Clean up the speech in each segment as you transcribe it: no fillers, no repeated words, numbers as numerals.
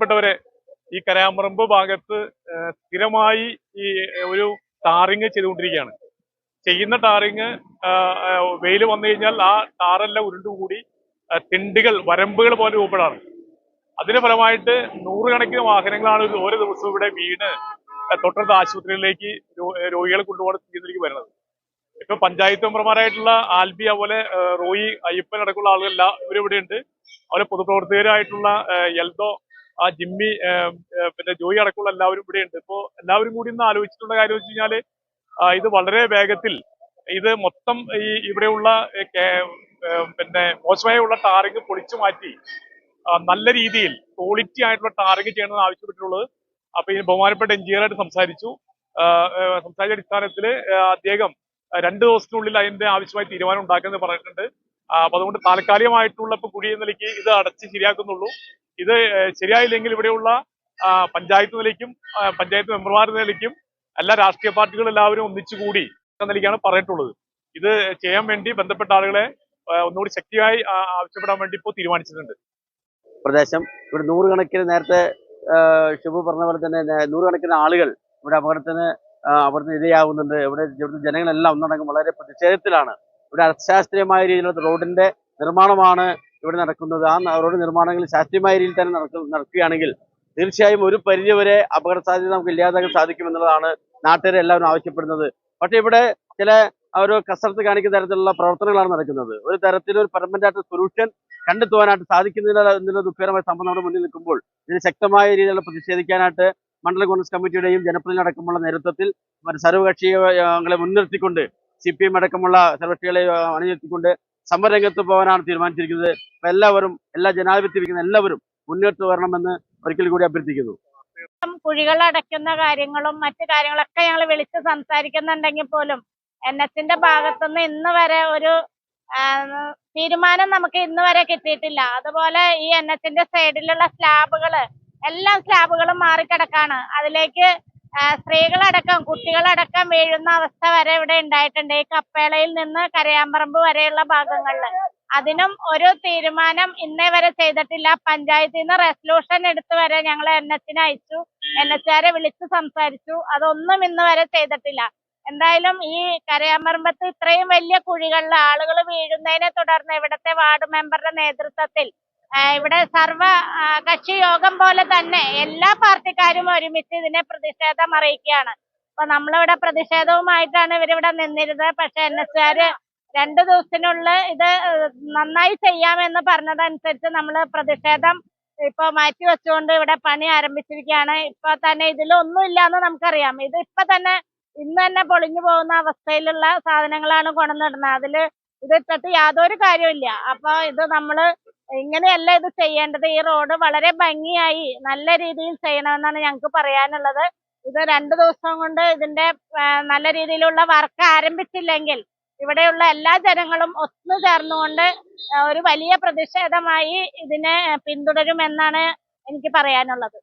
പ്പെട്ടവരെ ഈ കരയാമ്പറമ്പ് ഭാഗത്ത് സ്ഥിരമായി ഈ ഒരു ടാറിങ് ചെയ്തുകൊണ്ടിരിക്കുകയാണ്. ചെയ്യുന്ന ടാറിങ് വെയിൽ വന്നു കഴിഞ്ഞാൽ ആ ടാറെല്ലാം ഉരുണ്ടുകൂടി തിണ്ടുകൾ വരമ്പുകൾ പോലെ രൂപപ്പെടാറ്. അതിന്റെ ഫലമായിട്ട് നൂറുകണക്കിന് വാഹനങ്ങളാണ് ഓരോ ദിവസവും ഇവിടെ വീണ് തൊട്ടടുത്ത ആശുപത്രികളിലേക്ക് രോഗികളെ കൊണ്ടുപോകുന്ന സ്ഥിതിയിലേക്ക് വരുന്നത്. ഇപ്പൊ പഞ്ചായത്ത് മെമ്പർമാരായിട്ടുള്ള ആൽബി, അതുപോലെ റോയി, അയ്യപ്പൻ അടക്കമുള്ള ആളുകളെല്ലാം ഇവരിവിടെ ഉണ്ട്. അതുപോലെ പൊതുപ്രവർത്തകരായിട്ടുള്ള എൽദോ, ജിമ്മി, പിന്നെ ജോയി അടക്കമുള്ള എല്ലാവരും ഇവിടെ ഉണ്ട്. ഇപ്പോ എല്ലാവരും കൂടി ഇന്ന് ആലോചിച്ചിട്ടുള്ള കാര്യം വെച്ച് കഴിഞ്ഞാല് ഇത് വളരെ വേഗത്തിൽ ഇത് മൊത്തം ഈ ഇവിടെയുള്ള പിന്നെ മോശമായുള്ള ടാറിങ് പൊളിച്ചു മാറ്റി നല്ല രീതിയിൽ ക്വാളിറ്റി ആയിട്ടുള്ള ടാറിങ് ചെയ്യണമെന്ന് ആവശ്യപ്പെട്ടിട്ടുള്ളത്. അപ്പൊ ഈ ബഹുമാനപ്പെട്ട എഞ്ചിനീയറായിട്ട് സംസാരിച്ച അടിസ്ഥാനത്തിൽ അദ്ദേഹം 2 ദിവസത്തിനുള്ളിൽ അതിന്റെ ആവശ്യമായ തീരുമാനം ഉണ്ടാക്കുമെന്ന് പറഞ്ഞിട്ടുണ്ട്. അപ്പൊ അതുകൊണ്ട് താൽക്കാലികമായിട്ടുള്ള ഇപ്പൊ കുഴി എന്ന നിലയ്ക്ക് ഇത് അടച്ച് ശരിയാക്കുന്നുള്ളൂ. ഇത് ശരിയായില്ലെങ്കിൽ ഇവിടെയുള്ള പഞ്ചായത്ത് നിലയ്ക്കും പഞ്ചായത്ത് മെമ്പർമാരുടെ നിലയ്ക്കും എല്ലാ രാഷ്ട്രീയ പാർട്ടികളും എല്ലാവരും ഒന്നിച്ചുകൂടി എന്ന നിലയ്ക്കാണ് പറഞ്ഞിട്ടുള്ളത്. ഇത് ചെയ്യാൻ വേണ്ടി ബന്ധപ്പെട്ട ആളുകളെ ഒന്നുകൂടി ശക്തിയായി ആവശ്യപ്പെടാൻ വേണ്ടി ഇപ്പോൾ തീരുമാനിച്ചിട്ടുണ്ട്. പ്രദേശം ഇവിടെ നൂറുകണക്കിന്, നേരത്തെ ഷിബു പറഞ്ഞ പോലെ തന്നെ നൂറുകണക്കിന് ആളുകൾ ഇവിടെ അപകടത്തിന് ഇരയാവുന്നുണ്ട്. ഇവിടുത്തെ ജനങ്ങളെല്ലാം ഒന്നടങ്കം വളരെ പ്രതിഷേധത്തിലാണ്. ഇവിടെ അശാസ്ത്രീയമായ രീതിയിലുള്ള റോഡിന്റെ നിർമ്മാണമാണ് ഇവിടെ നടക്കുന്നത്. ആ റോഡ് നിർമ്മാണങ്ങൾ ശാസ്ത്രീയമായ രീതിയിൽ തന്നെ നടക്കുകയാണെങ്കിൽ തീർച്ചയായും ഒരു പരിധിവരെ അപകട സാധ്യത നമുക്ക് ഇല്ലാതാക്കാൻ സാധിക്കുമെന്നുള്ളതാണ് നാട്ടുകാരെ എല്ലാവരും ആവശ്യപ്പെടുന്നത്. പക്ഷേ ഇവിടെ ചില ഒരു കസരത്ത് കാണിക്കുന്ന തരത്തിലുള്ള പ്രവർത്തനങ്ങളാണ് നടക്കുന്നത്. ഒരു തരത്തിലൊരു പെർമനന്റ് ആയിട്ട് സൊല്യൂഷൻ കണ്ടെത്തുവാനായിട്ട് സാധിക്കുന്നില്ല എന്നുള്ള ദുഃഖകരമായ സംഭവം നമ്മുടെ മുന്നിൽ നിൽക്കുമ്പോൾ ഇതിന് ശക്തമായ രീതിയിലുള്ള പ്രതിഷേധിക്കാനായിട്ട് മണ്ഡലം കോൺഗ്രസ് കമ്മിറ്റിയുടെയും ജനപ്രതിനിധി അടക്കമുള്ള നേതൃത്വത്തിൽ സർവകക്ഷികളെ മുൻനിർത്തിക്കൊണ്ട് CPM അടക്കമുള്ള സർവകക്ഷികളെ അണിനിർത്തിക്കൊണ്ട് സമരരംഗത്ത് പോകാനാണ് തീരുമാനിച്ചിരിക്കുന്നത്. അപ്പൊ എല്ലാ ജനാധിപത്യ എല്ലാവരും മുന്നോട്ട് വരണമെന്ന് ഒരിക്കൽ കൂടി അഭ്യർത്ഥിക്കുന്നു. കുഴികൾ അടയ്ക്കുന്ന കാര്യങ്ങളും മറ്റു കാര്യങ്ങളൊക്കെ ഞങ്ങൾ വിളിച്ച് സംസാരിക്കുന്നുണ്ടെങ്കിൽ പോലും NHന്റെ ഭാഗത്തുനിന്ന് ഇന്ന് വരെ ഒരു തീരുമാനം നമുക്ക് ഇന്ന് വരെ കിട്ടിയിട്ടില്ല. അതുപോലെ ഈ NHന്റെ സൈഡിലുള്ള എല്ലാ സ്ലാബുകളും മാറിക്കിടക്കാണ്. അതിലേക്ക് സ്ത്രീകളടക്കം കുട്ടികളടക്കം വീഴുന്ന അവസ്ഥ വരെ ഇവിടെ ഉണ്ടായിട്ടുണ്ട്. ഈ കപ്പേളയിൽ നിന്ന് കരയാമ്പറമ്പ് വരെയുള്ള ഭാഗങ്ങളിൽ അതിനും ഒരു തീരുമാനം ഇന്നേ വരെ ചെയ്തിട്ടില്ല. പഞ്ചായത്തിൽ നിന്ന് റെസൊല്യൂഷൻ എടുത്ത് വരെ ഞങ്ങൾ NHന് അയച്ചു, NHകാരെ വിളിച്ച് സംസാരിച്ചു. അതൊന്നും ഇന്ന് വരെ ചെയ്തിട്ടില്ല. എന്തായാലും ഈ കരയാമ്പറമ്പത്ത് ഇത്രയും വലിയ കുഴികളിൽ ആളുകൾ വീഴുന്നതിനെ തുടർന്ന് ഇവിടുത്തെ വാർഡ് മെമ്പറുടെ നേതൃത്വത്തിൽ ഇവിടെ കക്ഷി യോഗം പോലെ തന്നെ എല്ലാ പാർട്ടിക്കാരും ഒരുമിച്ച് ഇതിനെ പ്രതിഷേധം അറിയിക്കുകയാണ്. അപ്പൊ നമ്മളിവിടെ പ്രതിഷേധവുമായിട്ടാണ് ഇവരിവിടെ നിന്നിരുന്നത്. പക്ഷെ NHകാര് 2 ദിവസത്തിനുള്ളിൽ ഇത് നന്നായി ചെയ്യാമെന്ന് പറഞ്ഞതനുസരിച്ച് നമ്മൾ പ്രതിഷേധം ഇപ്പൊ മാറ്റി വെച്ചുകൊണ്ട് ഇവിടെ പണി ആരംഭിച്ചിരിക്കുകയാണ്. ഇപ്പൊ തന്നെ ഇതിലൊന്നും ഇല്ലാന്ന് നമുക്കറിയാം. ഇത് ഇന്ന് തന്നെ പൊളിഞ്ഞു പോകുന്ന അവസ്ഥയിലുള്ള സാധനങ്ങളാണ് കൊണ്ടുവന്നിടുന്നത്. ഇത് ഇട്ടിട്ട് യാതൊരു കാര്യമില്ല. അപ്പൊ ഇത് നമ്മള് ഇങ്ങനെയല്ല ഇത് ചെയ്യേണ്ടത്. ഈ റോഡ് വളരെ ഭംഗിയായി നല്ല രീതിയിൽ ചെയ്യണമെന്നാണ് ഞങ്ങൾക്ക് പറയാനുള്ളത്. ഇത് 2 ദിവസം കൊണ്ട് ഇതിന്റെ നല്ല രീതിയിലുള്ള വർക്ക് ആരംഭിച്ചില്ലെങ്കിൽ ഇവിടെയുള്ള എല്ലാ ജനങ്ങളും ഒത്തു ചേർന്നുകൊണ്ട് ഒരു വലിയ പ്രതിഷേധമായി ഇതിനെ പിന്തുടരുമെന്നാണ് എനിക്ക് പറയാനുള്ളത്.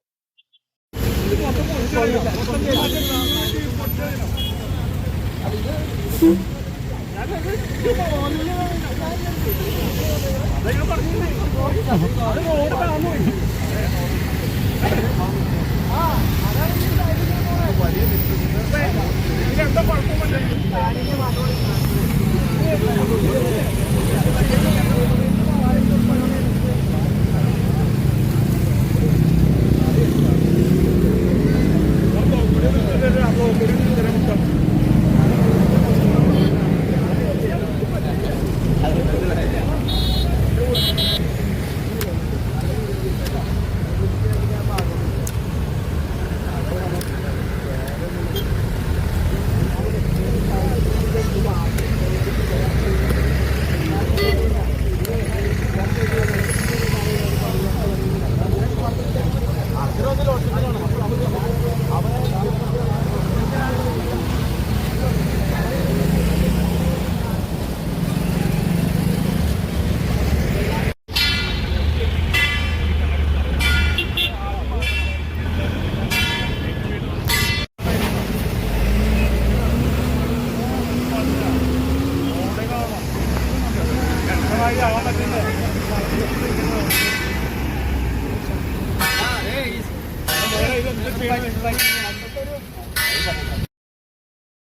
ചെയ്യണത്?